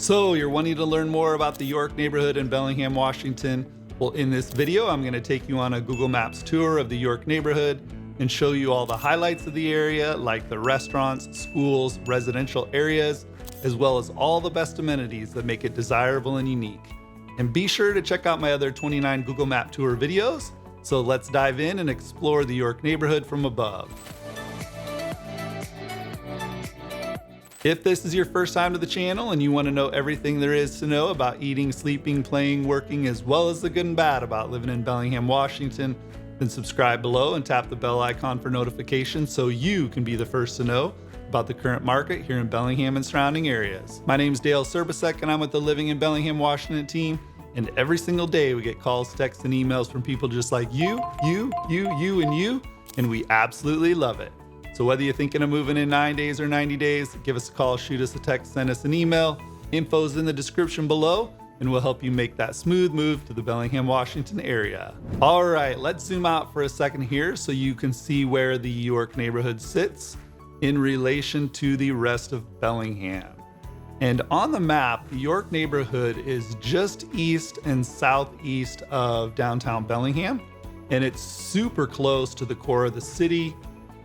So you're wanting to learn more about the York neighborhood in Bellingham, Washington? Well, in this video, I'm going to take you on a Google Maps tour of the York neighborhood and show you all the highlights of the area, like the restaurants, schools, residential areas, as well as all the best amenities that make it desirable and unique. And be sure to check out my other 29 Google Map tour videos. So let's dive in and explore the York neighborhood from above. If this is your first time to the channel and you want to know everything there is to know about eating, sleeping, playing, working, as well as the good and bad about living in Bellingham, Washington, then subscribe below and tap the bell icon for notifications so you can be the first to know about the current market here in Bellingham and surrounding areas. My name's Dale Serbasek and I'm with the Living in Bellingham, Washington team. And every single day we get calls, texts, and emails from people just like you, and you, and we absolutely love it. So whether you're thinking of moving in 9 days or 90 days, give us a call, shoot us a text, send us an email. Info's in the description below, and we'll help you make that smooth move to the Bellingham, Washington area. All right, let's zoom out for a second here so you can see where the York neighborhood sits in relation to the rest of Bellingham. And on the map, the York neighborhood is just east and southeast of downtown Bellingham, and it's super close to the core of the city.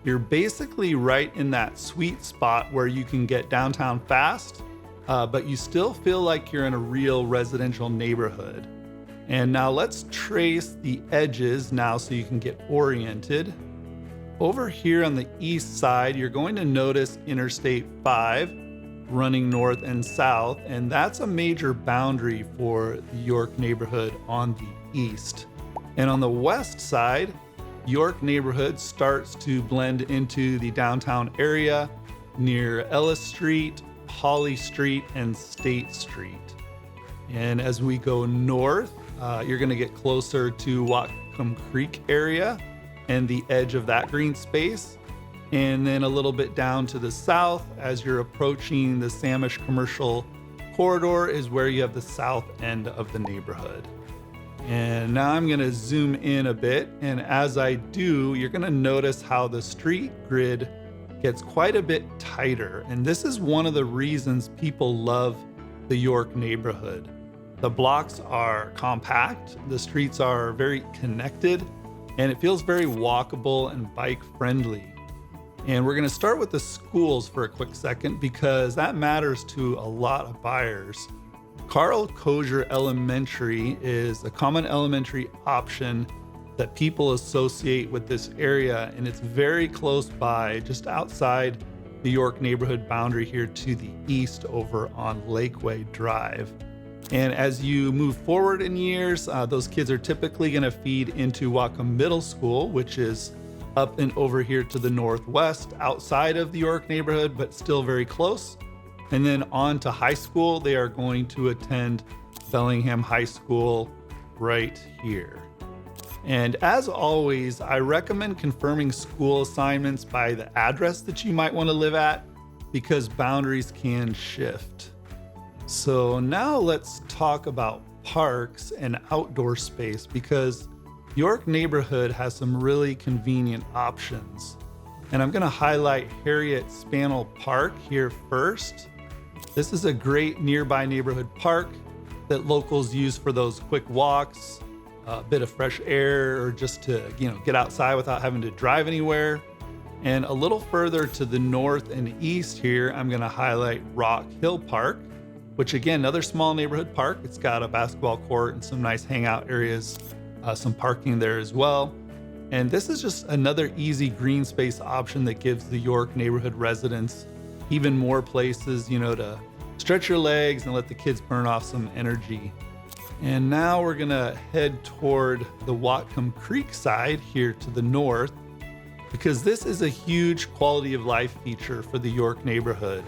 You're basically right in that sweet spot where you can get downtown fast, but you still feel like you're in a real residential neighborhood. And now let's trace the edges now so you can get oriented. Over here on the east side, you're going to notice Interstate 5 running north and south, and that's a major boundary for the York neighborhood on the east. And on the west side, York neighborhood starts to blend into the downtown area near Ellis Street, Holly Street, and State Street. And as we go north, you're going to get closer to Whatcom Creek area and the edge of that green space. And then a little bit down to the south, as you're approaching the Samish Commercial Corridor, is where you have the south end of the neighborhood. And now I'm gonna zoom in a bit, and as I do, you're gonna notice how the street grid gets quite a bit tighter. And this is one of the reasons people love the York neighborhood. The blocks are compact, the streets are very connected, and it feels very walkable and bike friendly. And we're gonna start with the schools for a quick second because that matters to a lot of buyers. Carl Kozier Elementary is a common elementary option that people associate with this area, and it's very close by, just outside the York neighborhood boundary here to the east over on Lakeway Drive. And as you move forward in years, those kids are typically gonna feed into Whatcom Middle School, which is up and over here to the northwest outside of the York neighborhood, but still very close. And then on to high school, they are going to attend Bellingham High School right here. And as always, I recommend confirming school assignments by the address that you might want to live at because boundaries can shift. So now let's talk about parks and outdoor space because York neighborhood has some really convenient options. And I'm gonna highlight Harriet Spannell Park here first. This is a great nearby neighborhood park that locals use for those quick walks, a bit of fresh air, or just to get outside without having to drive anywhere. And a little further to the north and east here, I'm gonna highlight Rock Hill Park, which again, another small neighborhood park. It's got a basketball court and some nice hangout areas, some parking there as well. And this is just another easy green space option that gives the York neighborhood residents even more places, to stretch your legs and let the kids burn off some energy. And now we're gonna head toward the Whatcom Creek side here to the north, because this is a huge quality of life feature for the York neighborhood.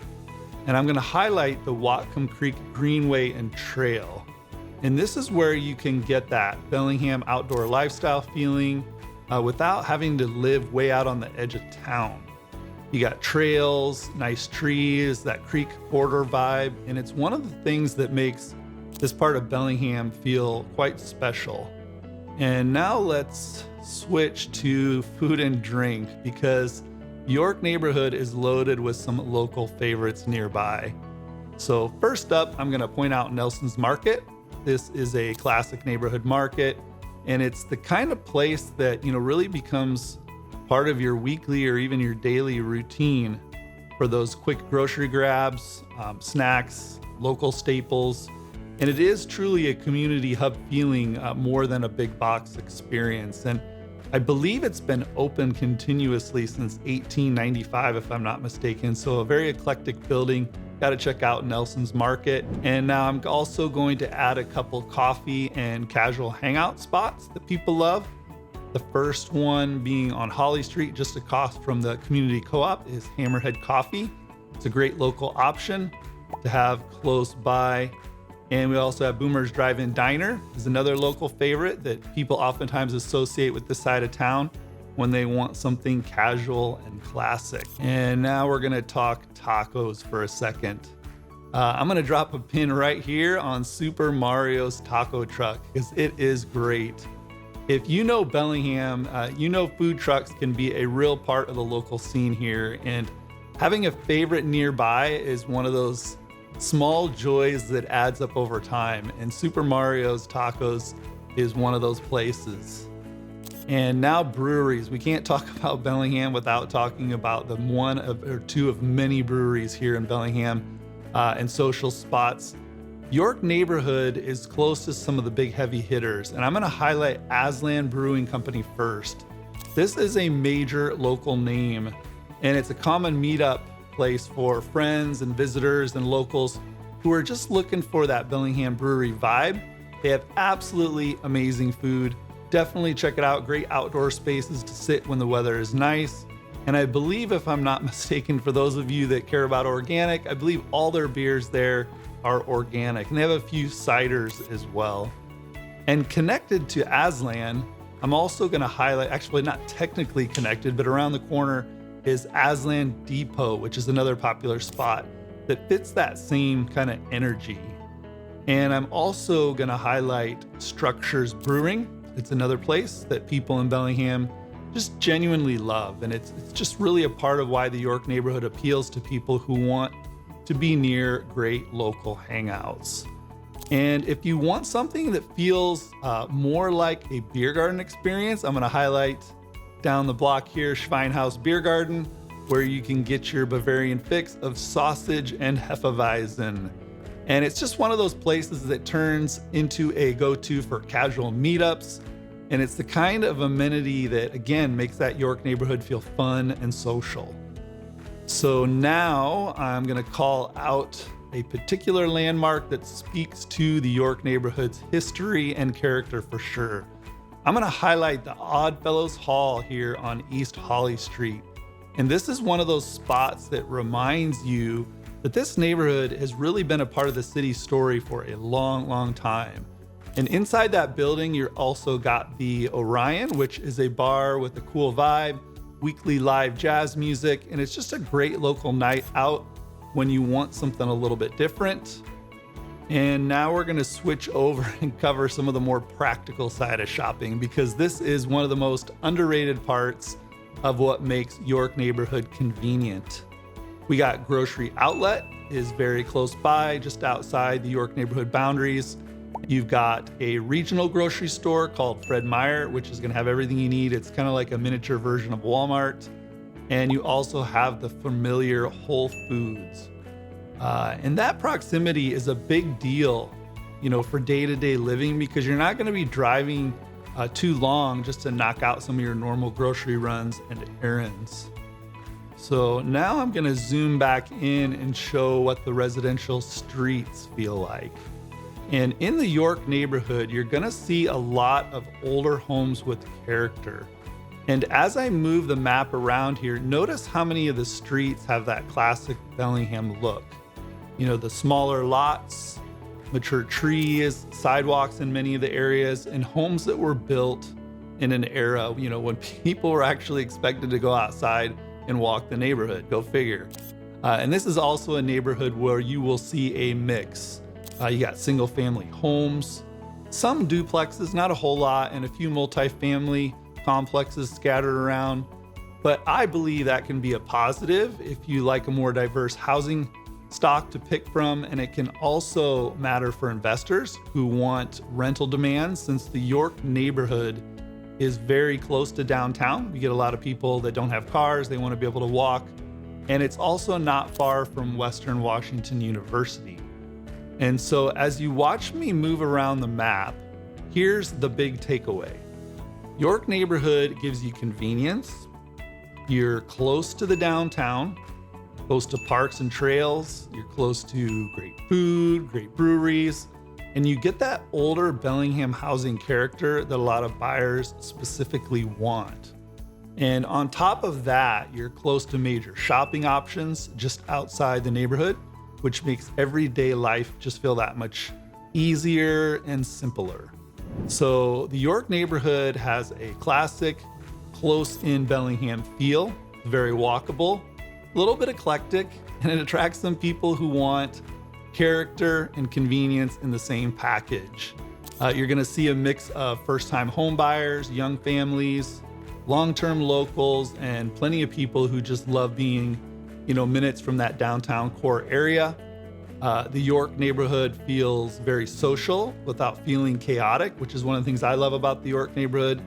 And I'm gonna highlight the Whatcom Creek Greenway and Trail. And this is where you can get that Bellingham outdoor lifestyle feeling without having to live way out on the edge of town. You got trails, nice trees, that creek corridor vibe, and it's one of the things that makes this part of Bellingham feel quite special. And now let's switch to food and drink because York neighborhood is loaded with some local favorites nearby. So first up, I'm going to point out Nelson's Market. This is a classic neighborhood market, and it's the kind of place that, really becomes part of your weekly or even your daily routine for those quick grocery grabs, snacks, local staples. And it is truly a community hub feeling more than a big box experience. And I believe it's been open continuously since 1895, if I'm not mistaken. So a very eclectic building. Got to check out Nelson's Market. And now I'm also going to add a couple coffee and casual hangout spots that people love. The first one being on Holly Street, just across from the community co-op, is Hammerhead Coffee. It's a great local option to have close by. And we also have Boomer's Drive-In Diner, is another local favorite that people oftentimes associate with this side of town when they want something casual and classic. And now we're gonna talk tacos for a second. I'm gonna drop a pin right here on Super Mario's taco truck because it is great. If you know Bellingham, food trucks can be a real part of the local scene here, and having a favorite nearby is one of those small joys that adds up over time, and Super Mario's Tacos is one of those places. And now breweries. We can't talk about Bellingham without talking about the one or two of many breweries here in Bellingham and social spots. York neighborhood is close to some of the big heavy hitters, and I'm going to highlight Aslan Brewing Company first. This is a major local name, and it's a common meetup place for friends and visitors and locals who are just looking for that Bellingham brewery vibe. They have absolutely amazing food. Definitely check it out. Great outdoor spaces to sit when the weather is nice. And I believe, if I'm not mistaken, for those of you that care about organic, I believe all their beers there are organic, and they have a few ciders as well. And connected to Aslan, I'm also going to highlight, actually not technically connected, but around the corner is Aslan Depot, which is another popular spot that fits that same kind of energy. And I'm also going to highlight Structures Brewing. It's another place that people in Bellingham just genuinely love, and it's just really a part of why the York neighborhood appeals to people who want to be near great local hangouts. And if you want something that feels more like a beer garden experience, I'm going to highlight down the block here, Schweinhaus Beer Garden, where you can get your Bavarian fix of sausage and Hefeweizen. And it's just one of those places that turns into a go-to for casual meetups. And it's the kind of amenity that, again, makes that York neighborhood feel fun and social. So now I'm going to call out a particular landmark that speaks to the York neighborhood's history and character for sure. I'm going to highlight the Oddfellows Hall here on East Holly Street. And this is one of those spots that reminds you that this neighborhood has really been a part of the city's story for a long, long time. And inside that building, you're also got the Orion, which is a bar with a cool vibe, weekly live jazz music, and it's just a great local night out when you want something a little bit different. And now we're going to switch over and cover some of the more practical side of shopping, because this is one of the most underrated parts of what makes York neighborhood convenient. We got Grocery Outlet is very close by, just outside the York neighborhood boundaries. You've got a regional grocery store called Fred Meyer, which is going to have everything you need. It's kind of like a miniature version of Walmart. And you also have the familiar Whole Foods. And that proximity is a big deal, for day-to-day living, because you're not going to be driving too long just to knock out some of your normal grocery runs and errands. So now I'm going to zoom back in and show what the residential streets feel like. And in the York neighborhood, you're going to see a lot of older homes with character. And as I move the map around here, notice how many of the streets have that classic Bellingham look. The smaller lots, mature trees, sidewalks in many of the areas, and homes that were built in an era, when people were actually expected to go outside and walk the neighborhood. Go figure. And this is also a neighborhood where you will see a mix. You got single family homes, some duplexes, not a whole lot, and a few multifamily complexes scattered around. But I believe that can be a positive if you like a more diverse housing stock to pick from, and it can also matter for investors who want rental demands, since the York neighborhood is very close to downtown. We get a lot of people that don't have cars, they want to be able to walk, and it's also not far from Western Washington University. And so as you watch me move around the map, here's the big takeaway. York neighborhood gives you convenience. You're close to the downtown, close to parks and trails. You're close to great food, great breweries, and you get that older Bellingham housing character that a lot of buyers specifically want. And on top of that, you're close to major shopping options just outside the neighborhood, which makes everyday life just feel that much easier and simpler. So the York neighborhood has a classic, close-in Bellingham feel, very walkable, a little bit eclectic, and it attracts some people who want character and convenience in the same package. You're gonna see a mix of first-time home buyers, young families, long-term locals, and plenty of people who just love being, minutes from that downtown core area. The York neighborhood feels very social without feeling chaotic, which is one of the things I love about the York neighborhood.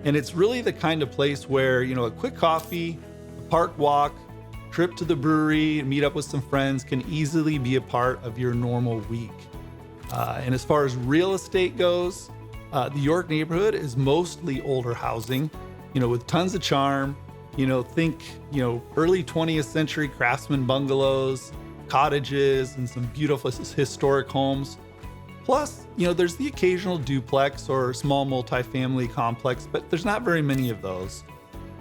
And it's really the kind of place where, a quick coffee, a park walk, trip to the brewery, and meet up with some friends can easily be a part of your normal week. And as far as real estate goes, the York neighborhood is mostly older housing, with tons of charm. Think, early 20th century craftsman bungalows, cottages, and some beautiful historic homes. Plus, there's the occasional duplex or small multifamily complex, but there's not very many of those.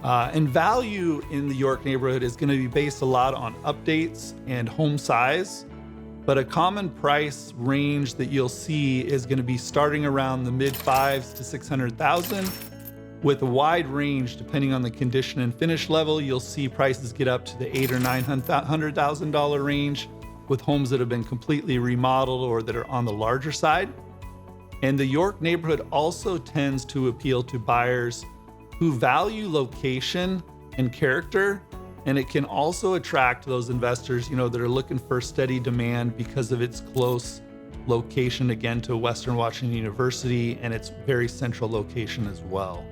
And value in the York neighborhood is going to be based a lot on updates and home size, but a common price range that you'll see is going to be starting around the mid 5s to 600,000, with a wide range depending on the condition and finish level. You'll see prices get up to the $800,000 or $900,000 range, with homes that have been completely remodeled or that are on the larger side. And the York neighborhood also tends to appeal to buyers who value location and character, and it can also attract those investors, that are looking for steady demand because of its close location, again, to Western Washington University, and its very central location as well.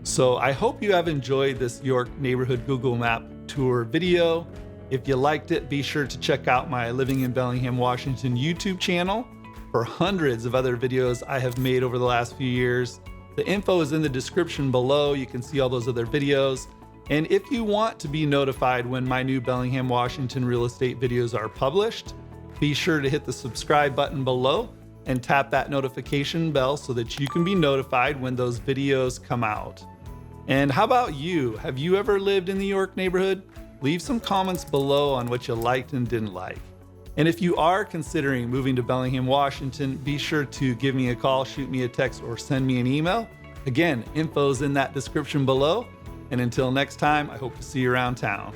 So I hope you have enjoyed this York neighborhood Google Map tour video. If you liked it, be sure to check out my Living in Bellingham, Washington YouTube channel for hundreds of other videos I have made over the last few years. The info is in the description below. You can see all those other videos. And if you want to be notified when my new Bellingham, Washington real estate videos are published, be sure to hit the subscribe button below and tap that notification bell so that you can be notified when those videos come out. And how about you? Have you ever lived in the York neighborhood? Leave some comments below on what you liked and didn't like. And if you are considering moving to Bellingham, Washington, be sure to give me a call, shoot me a text, or send me an email. Again, info's in that description below. And until next time, I hope to see you around town.